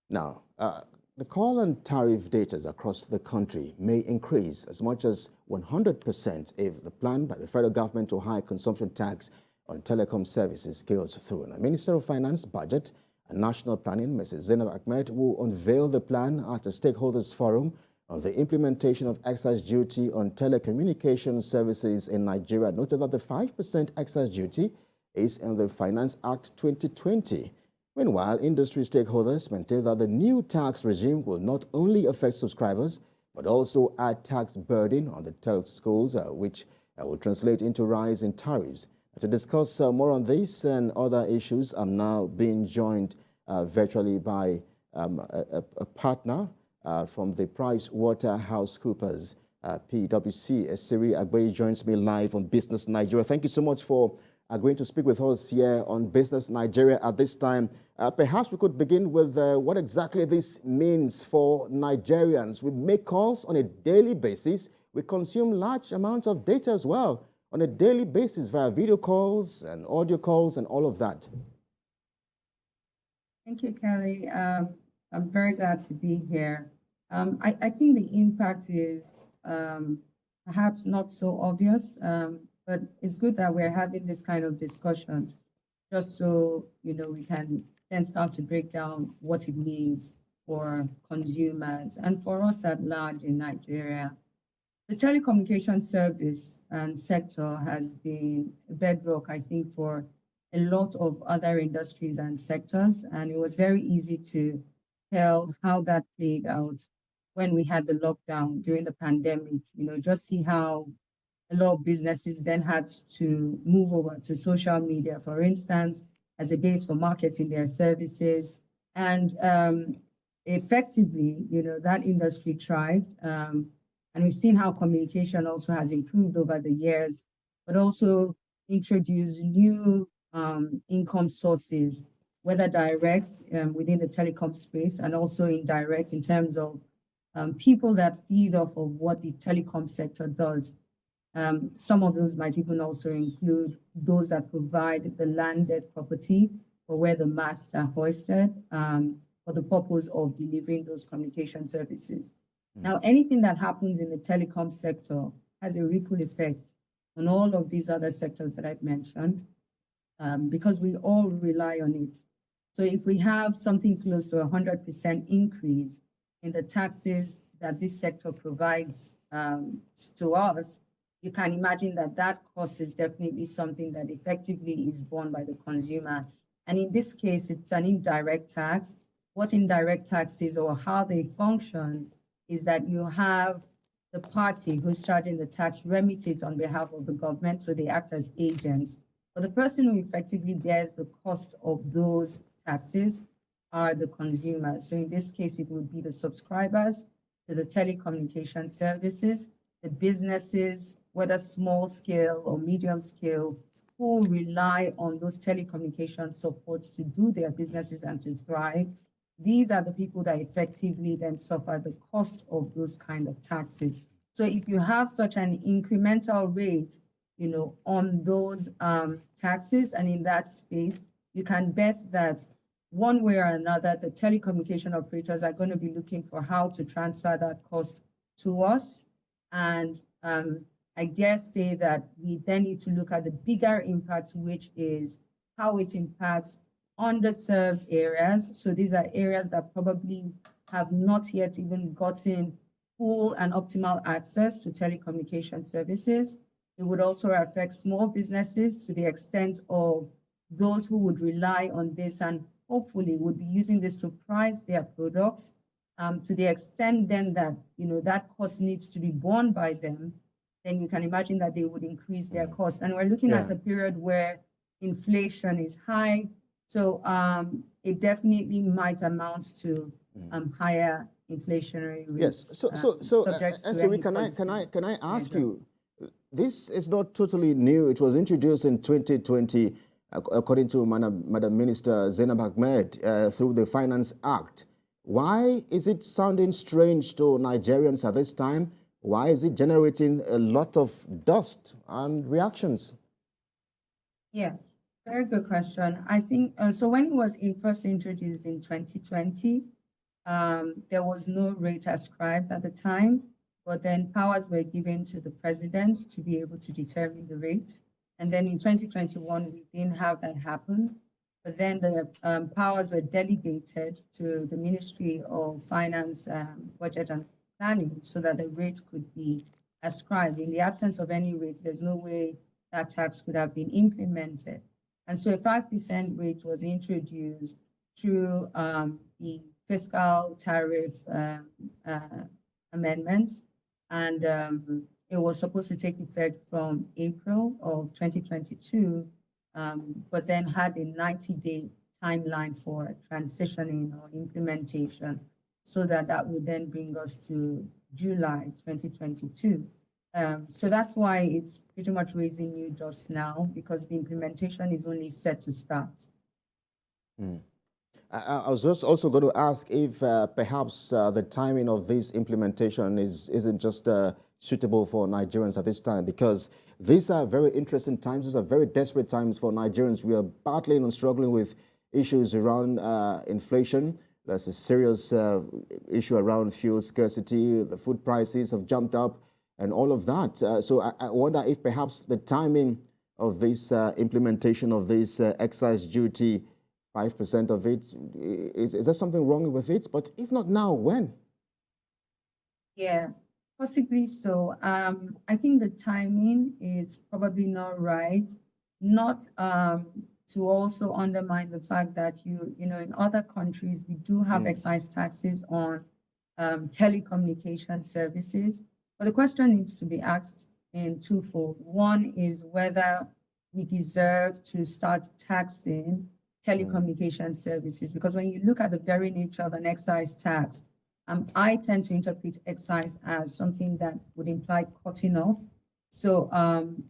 Now, the call on tariff data across the country may increase as much as 100% if the plan by the federal government to hike consumption tax on telecom services scales through. Now, Minister of Finance, Budget and National Planning, Mrs. Zainab Ahmed, will unveil the plan at a stakeholders forum on the implementation of excise duty on telecommunication services in Nigeria. Noted that the 5% excise duty is in the Finance Act 2020. Meanwhile, industry stakeholders maintain that the new tax regime will not only affect subscribers, but also add tax burden on the telcos, which will translate into rise in tariffs. To discuss more on this and other issues, I'm now being joined virtually by a partner from the PricewaterhouseCoopers, PwC. Siri Agbe joins me live on Business Nigeria. Thank you so much for agreeing to speak with us here on Business Nigeria at this time. Perhaps we could begin with what exactly this means for Nigerians. We make calls on a daily basis. We consume large amounts of data as well on a daily basis via video calls and audio calls and all of that. Thank you, Kelly. I'm very glad to be here. I think the impact is perhaps not so obvious, but it's good that we're having this kind of discussions just so, we can then start to break down what it means for consumers and for us at large in Nigeria. The telecommunication service and sector has been a bedrock, I think, for a lot of other industries and sectors. And it was very easy to tell how that played out when we had the lockdown during the pandemic. Just see how a lot of businesses then had to move over to social media, for instance, as a base for marketing their services. And effectively, that industry thrived. And we've seen how communication also has improved over the years, but also introduced new income sources, whether direct within the telecom space and also indirect in terms of people that feed off of what the telecom sector does. Some of those might even also include those that provide the landed property for where the masts are hoisted for the purpose of delivering those communication services. Now, anything that happens in the telecom sector has a ripple effect on all of these other sectors that I've mentioned, because we all rely on it. So if we have something close to 100% increase in the taxes that this sector provides to us, you can imagine that that cost is definitely something that effectively is borne by the consumer. And in this case, it's an indirect tax. What indirect tax is or how they function is that you have the party who's charging the tax remit it on behalf of the government, so they act as agents. But the person who effectively bears the cost of those taxes are the consumers. So in this case, it would be the subscribers to the telecommunication services, the businesses, whether small scale or medium scale, who rely on those telecommunication supports to do their businesses and to thrive. These are the people that effectively then suffer the cost of those kind of taxes. So if you have such an incremental rate, on those taxes and in that space, you can bet that one way or another, the telecommunication operators are going to be looking for how to transfer that cost to us. And I dare say that we then need to look at the bigger impact, which is how it impacts underserved areas. So these are areas that probably have not yet even gotten full and optimal access to telecommunication services. It would also affect small businesses to the extent of those who would rely on this and hopefully would be using this to price their products to the extent then that, that cost needs to be borne by them. Then you can imagine that they would increase their cost. And we're looking at a period where inflation is high. So it definitely might amount to higher inflationary rates. Yes. So can I ask you? This is not totally new. It was introduced in 2020, according to Madam Minister Zainab Ahmed, through the Finance Act. Why is it sounding strange to Nigerians at this time? Why is it generating a lot of dust and reactions? Yeah. Very good question. I think, so when it was first introduced in 2020, There was no rate ascribed at the time, but then powers were given to the president to be able to determine the rate. And then in 2021, we didn't have that happen. But then the powers were delegated to the Ministry of Finance, Budget and Planning so that the rate could be ascribed. In the absence of any rate, there's no way that tax could have been implemented. And so a 5% rate was introduced through the fiscal tariff amendments, and it was supposed to take effect from April of 2022, but then had a 90-day timeline for transitioning or implementation, so that would then bring us to July 2022. So that's why it's pretty much raising you just now, because the implementation is only set to start. I was just also going to ask if perhaps the timing of this implementation isn't just suitable for Nigerians at this time, because these are very interesting times. These are very desperate times for Nigerians. We are battling and struggling with issues around inflation. There's a serious issue around fuel scarcity. The food prices have jumped up and all of that. So I wonder if perhaps the timing of this implementation of this excise duty, 5% of it, is there something wrong with it? But if not now, when? Yeah, possibly so. I think the timing is probably not right. Not to also undermine the fact that in other countries we do have excise taxes on telecommunication services. But the question needs to be asked in twofold. One is whether we deserve to start taxing telecommunication services, because when you look at the very nature of an excise tax, I tend to interpret excise as something that would imply cutting off. So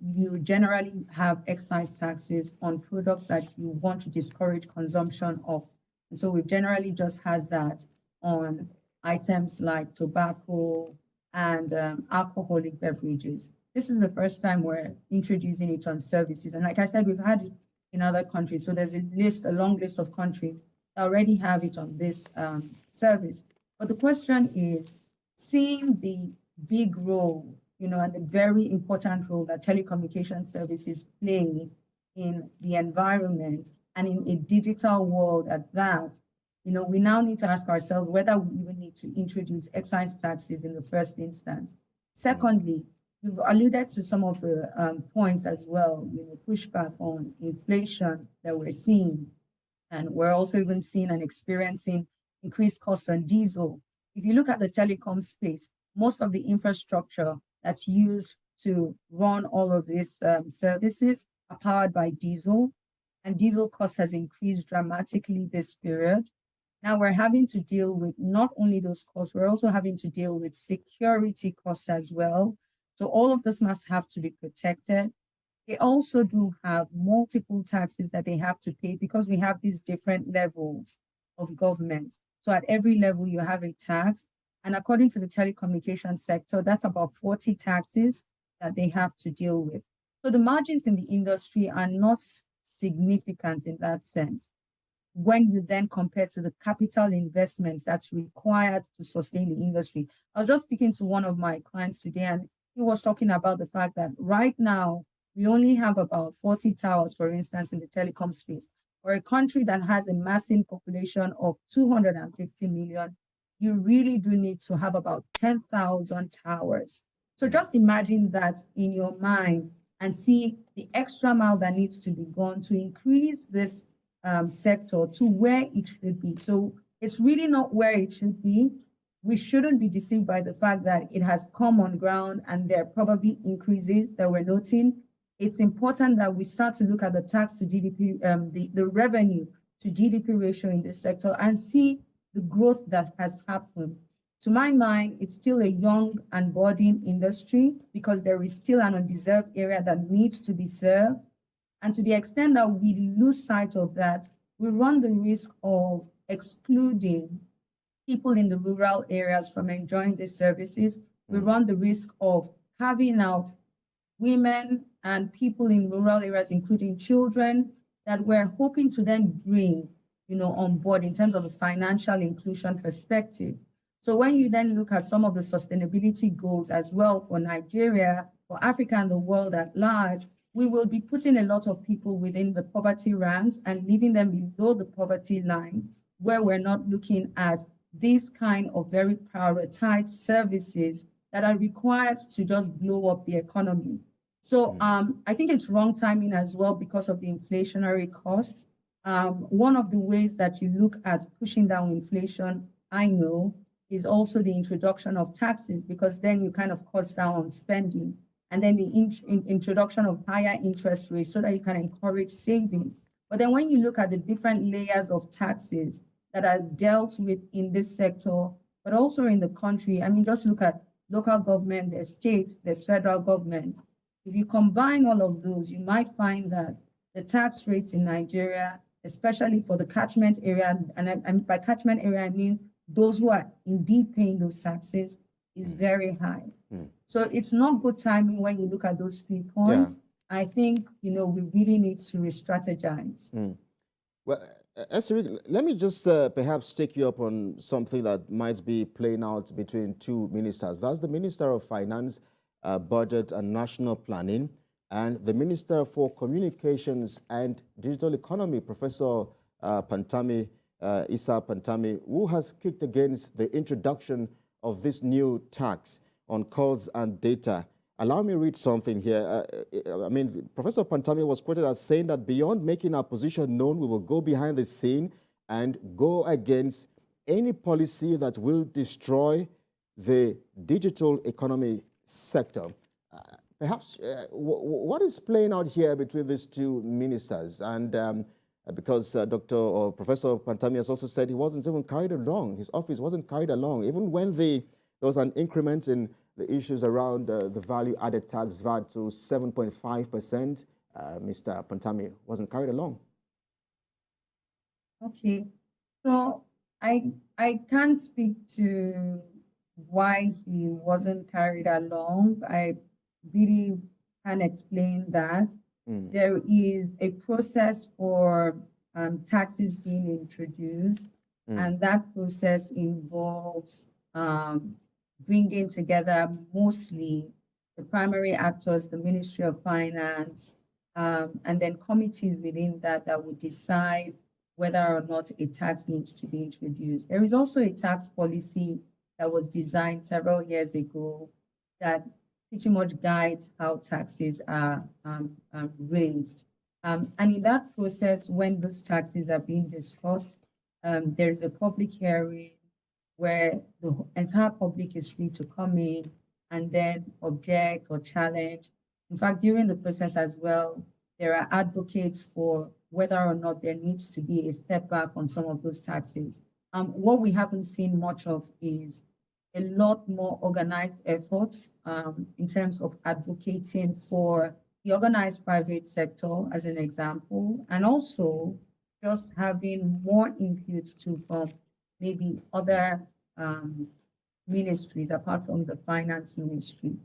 you generally have excise taxes on products that you want to discourage consumption of. And so we've generally just had that on items like tobacco and alcoholic beverages. This is the first time we're introducing it on services. And like I said, we've had it in other countries. So there's a long list of countries that already have it on this service. But the question is, seeing the big role, and the very important role that telecommunication services play in the environment and in a digital world at that, we now need to ask ourselves whether we even need to introduce excise taxes in the first instance. Secondly, you've alluded to some of the points as well, pushback on inflation that we're seeing. And we're also even seeing and experiencing increased costs on diesel. If you look at the telecom space, most of the infrastructure that's used to run all of these services are powered by diesel, and diesel cost has increased dramatically this period. Now we're having to deal with not only those costs, we're also having to deal with security costs as well. So all of this must have to be protected. They also do have multiple taxes that they have to pay because we have these different levels of government. So at every level, you have a tax. And according to the telecommunication sector, that's about 40 taxes that they have to deal with. So the margins in the industry are not significant in that sense. When you then compare to the capital investments that's required to sustain the industry. I was just speaking to one of my clients today, and he was talking about the fact that right now, we only have about 40 towers, for instance, in the telecom space. For a country that has a massive population of 250 million, you really do need to have about 10,000 towers. So just imagine that in your mind and see the extra mile that needs to be gone to increase this sector to where it should be. So it's really not where it should be. We shouldn't be deceived by the fact that it has come on ground and there are probably increases that we're noting. It's important that we start to look at the tax to GDP, the revenue to GDP ratio in this sector and see the growth that has happened. To my mind, it's still a young and budding industry because there is still an undeserved area that needs to be served. And to the extent that we lose sight of that, we run the risk of excluding people in the rural areas from enjoying these services. We run the risk of carving out women and people in rural areas, including children, that we're hoping to then bring on board in terms of a financial inclusion perspective. So when you then look at some of the sustainability goals as well for Nigeria, for Africa and the world at large, we will be putting a lot of people within the poverty ranks and leaving them below the poverty line, where we're not looking at these kind of very prioritized services that are required to just blow up the economy. So I think it's wrong timing as well because of the inflationary cost. One of the ways that you look at pushing down inflation, I know, is also the introduction of taxes, because then you kind of cut down on spending, and then the introduction of higher interest rates so that you can encourage saving. But then when you look at the different layers of taxes that are dealt with in this sector, but also in the country, I mean, just look at local government, there's state, there's federal government. If you combine all of those, you might find that the tax rates in Nigeria, especially for the catchment area, and by catchment area, I mean those who are indeed paying those taxes, is very high. So it's not good timing when you look at those 3 points. I think, we really need to re-strategize. Well, Esiri, let me just perhaps take you up on something that might be playing out between two ministers. That's the Minister of Finance, Budget and National Planning, and the Minister for Communications and Digital Economy, Professor Isa Pantami, who has kicked against the introduction of this new tax on calls and data. Allow me to read something here. Professor Pantami was quoted as saying that beyond making our position known, we will go behind the scene and go against any policy that will destroy the digital economy sector. What is playing out here between these two ministers? And because Professor Pantami has also said he wasn't even carried along, his office wasn't carried along, even when there was an increment in the issues around the value-added tax VAT to 7.5%, Mr. Pantami wasn't carried along. Okay, so I can't speak to why he wasn't carried along. I really can't explain that. There is a process for taxes being introduced, and that process involves bringing together mostly the primary actors, the Ministry of Finance, and then committees within that would decide whether or not a tax needs to be introduced. There is also a tax policy that was designed several years ago that pretty much guides how taxes are raised. And in that process, when those taxes are being discussed, there is a public hearing where the entire public is free to come in and then object or challenge. In fact, during the process as well, there are advocates for whether or not there needs to be a step back on some of those taxes. What we haven't seen much of is a lot more organized efforts in terms of advocating for the organized private sector, as an example, and also just having more input too from maybe other ministries apart from the finance ministry.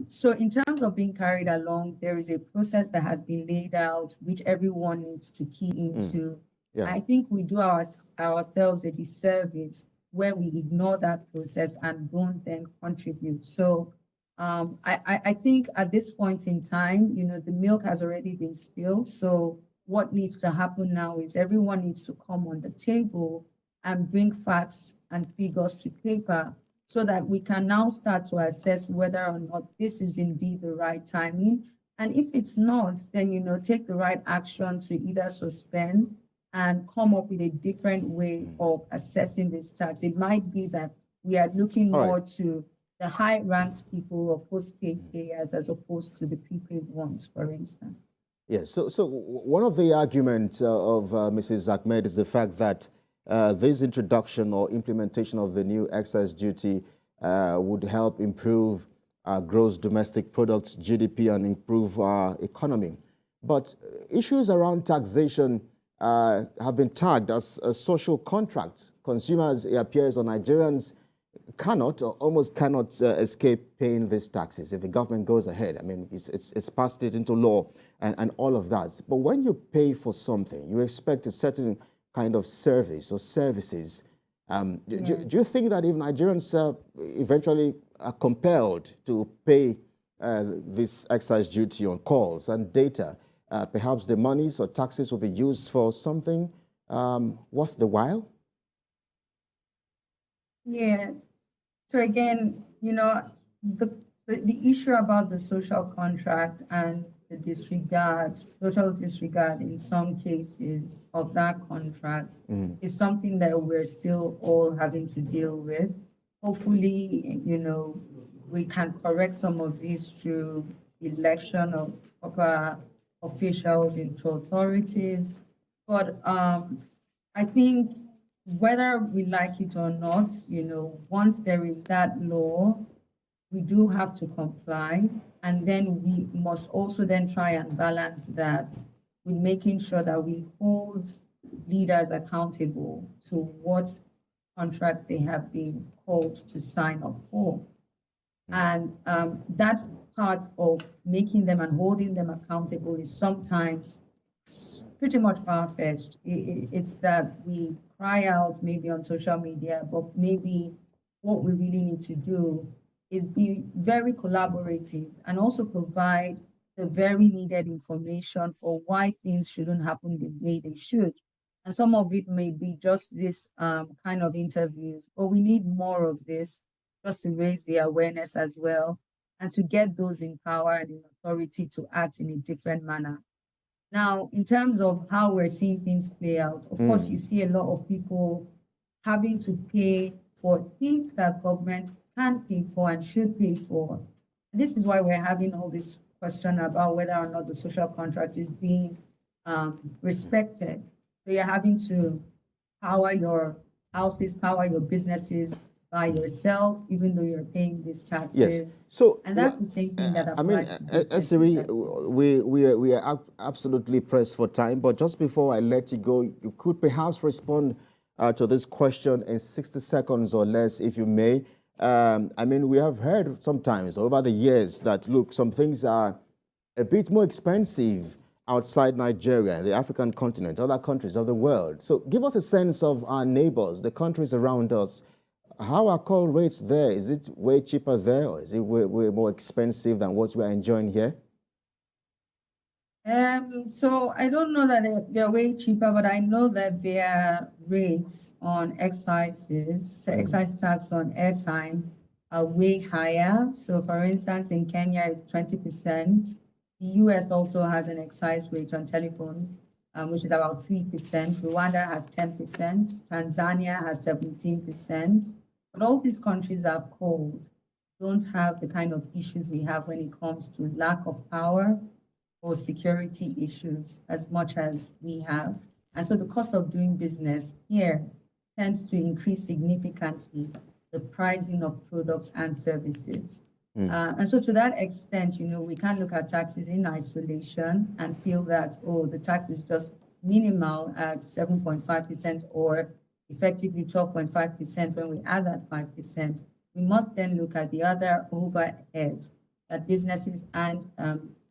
So in terms of being carried along, there is a process that has been laid out, which everyone needs to key into. I think we do ourselves a disservice where we ignore that process and don't then contribute. So I think at this point in time, the milk has already been spilled. So what needs to happen now is everyone needs to come on the table and bring facts and figures to paper so that we can now start to assess whether or not this is indeed the right timing. And if it's not, then, take the right action to either suspend and come up with a different way of assessing this tax. It might be that we are looking more to the high-ranked people or post-paid payers as opposed to the prepaid ones, for instance. Yes, so one of the arguments of Mrs. Ahmed is the fact that this introduction or implementation of the new excise duty would help improve gross domestic products, GDP, and improve our economy. But issues around taxation have been tagged as a social contract. Consumers, it appears, or Nigerians cannot or almost cannot escape paying these taxes if the government goes ahead. I mean, it's passed it into law and all of that. But when you pay for something, you expect a certain kind of service or services. Do you think that if Nigerians eventually are compelled to pay this excise duty on calls and data, perhaps the monies or taxes will be used for something worth the while? Yeah. So again, the issue about the social contract and the total disregard in some cases of that contract is something that we're still all having to deal with. Hopefully, we can correct some of these through election of proper officials into authorities. But I think whether we like it or not, once there is that law, we do have to comply. And then we must also then try and balance that with making sure that we hold leaders accountable to what contracts they have been called to sign up for. And that part of making them and holding them accountable is sometimes pretty much far-fetched. It's that we cry out maybe on social media, but maybe what we really need to do is be very collaborative and also provide the very needed information for why things shouldn't happen the way they should. And some of it may be just this kind of interviews, but we need more of this just to raise the awareness as well and to get those in power and in authority to act in a different manner. Now, in terms of how we're seeing things play out, of course, you see a lot of people having to pay for things that government can pay for and should pay for. This is why we're having all this question about whether or not the social contract is being respected. So you're having to power your houses, power your businesses by yourself, even though you're paying these taxes. Yes. So, and that's the same thing that applies to Esiri, we are absolutely pressed for time, but just before I let you go, you could perhaps respond to this question in 60 seconds or less, if you may. We have heard sometimes over the years that, look, some things are a bit more expensive outside Nigeria, the African continent, other countries of the world. So give us a sense of our neighbors, the countries around us. How are call rates there? Is it way cheaper there, or is it way more expensive than what we're enjoying here? So I don't know that they're way cheaper, but I know that their rates on excises, excise tax on airtime are way higher. So for instance, in Kenya, it's 20%. The US also has an excise rate on telephone, which is about 3%. Rwanda has 10%. Tanzania has 17%. But all these countries I've called don't have the kind of issues we have when it comes to lack of power or security issues as much as we have. And so the cost of doing business here tends to increase significantly the pricing of products and services. And so to that extent, we can't look at taxes in isolation and feel that, oh, the tax is just minimal at 7.5% or effectively 12.5% when we add that 5%. We must then look at the other overheads that businesses and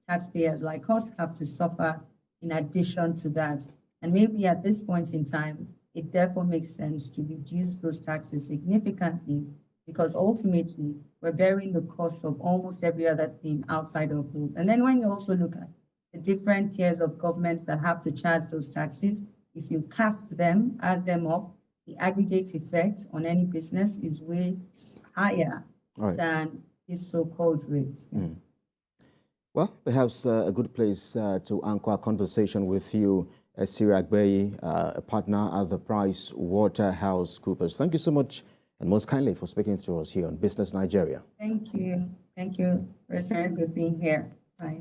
taxpayers like us have to suffer in addition to that. And maybe at this point in time, it therefore makes sense to reduce those taxes significantly, because ultimately we're bearing the cost of almost every other thing outside of those. And then when you also look at the different tiers of governments that have to charge those taxes, if you cast them, add them up, the aggregate effect on any business is way higher than these so-called rates. Well, perhaps a good place to anchor our conversation with you, Esiri Agbeyi, a partner at the Price Waterhouse Coopers. Thank you so much and most kindly for speaking to us here on Business Nigeria. Thank you. Thank you. It's very good being here. Bye.